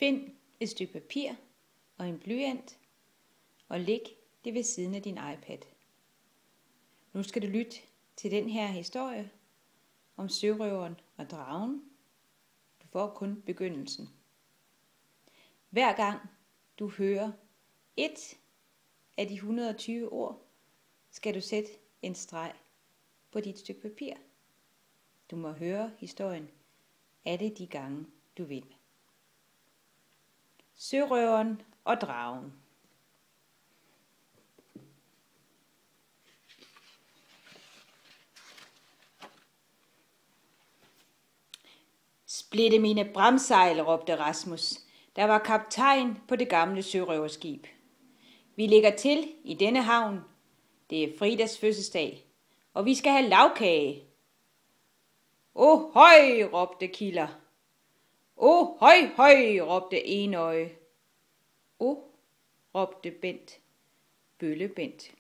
Find et stykke papir og en blyant, og læg det ved siden af din iPad. Nu skal du lytte til den her historie om sørøveren og dragen. Du får kun begyndelsen. Hver gang du hører et af de 120 ord, skal du sætte en streg på dit stykke papir. Du må høre historien alle de gange du vil. Sørøveren og dragen. Splitte mine bramsejl, råbte Rasmus, der var kaptajn på det gamle sørøverskib. Vi ligger til i denne havn. Det er Fridas fødselsdag, og vi skal have lagkage. Åh, høj, råbte Killer. Åh, høj, høj, råbte Enøje. Åh, råbte Bent. Bølle Bent.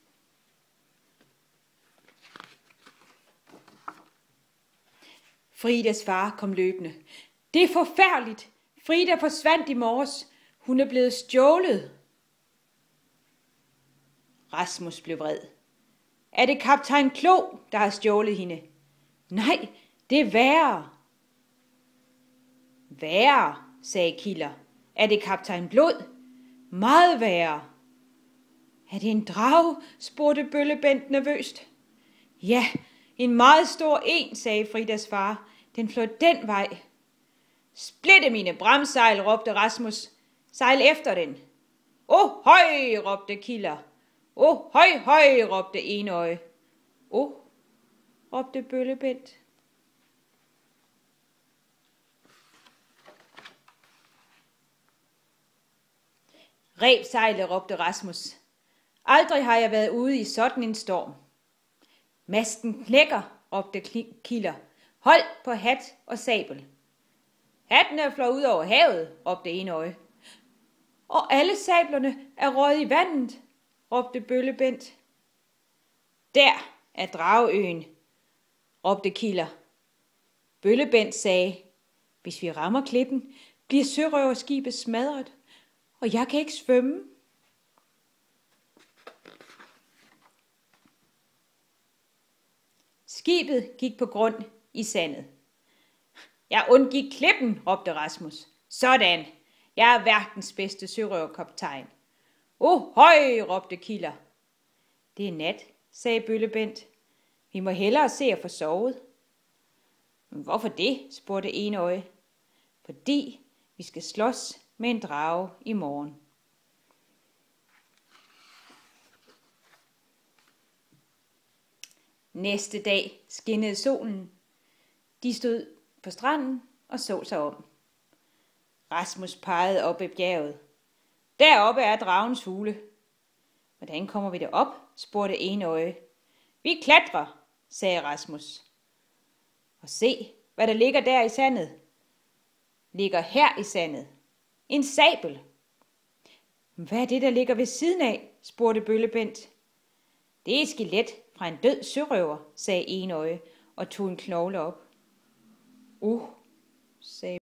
Fridas far kom løbende. Det er forfærdeligt. Frida forsvandt i morges. Hun er blevet stjålet. Rasmus blev vred. Er det kaptajn Klo, der har stjålet hende? Nej, det er værre. Værre, sagde Killer. Er det kaptajn Blod? Meget værre. Er det en drage? Spurgte Bølle Bent nervøst. Ja, en meget stor en, sagde Fridas far. Den fløj den vej. Splitte mine bramsejl, råbte Rasmus. Sejl efter den. Åh, høj, råbte Killer. Åh, høj, høj, råbte Enøje. Åh, råbte Bølle Bent. Reb sejlet, råbte Rasmus. Aldrig har jeg været ude i sådan en storm. Masten knækker, råbte Killer. Hold på hat og sabel. Hatten er flået ud over havet, råbte Enøje. Og alle sablerne er røget i vandet, råbte Bølle Bent. Der er Drageøen, råbte Killer. Bølle Bent sagde, hvis vi rammer klippen, bliver sørøverskibet smadret, og jeg kan ikke svømme. Skibet gik på grund i sandet. Jeg undgik klippen, råbte Rasmus. Sådan, jeg er verdens bedste sørøverkaptajn. Åh, høj, råbte Killer. Det er nat, sagde Bølle Bent. Vi må hellere se at få sovet. Hvorfor det, spurgte Enøje. Fordi vi skal slås med en drage i morgen. Næste dag skinnede solen. De stod på stranden og så sig om. Rasmus pegede op ad bjerget. Deroppe er dragens hule. Hvordan kommer vi derop? Spurgte Enøje. Vi klatrer, sagde Rasmus. Og se, hvad der ligger der i sandet. Ligger her i sandet. En sabel. Hvad er det, der ligger ved siden af? Spurgte Bølle Bent. Det er et skelet fra en død sørøver, sagde Enøje og tog en knogle op. Sagde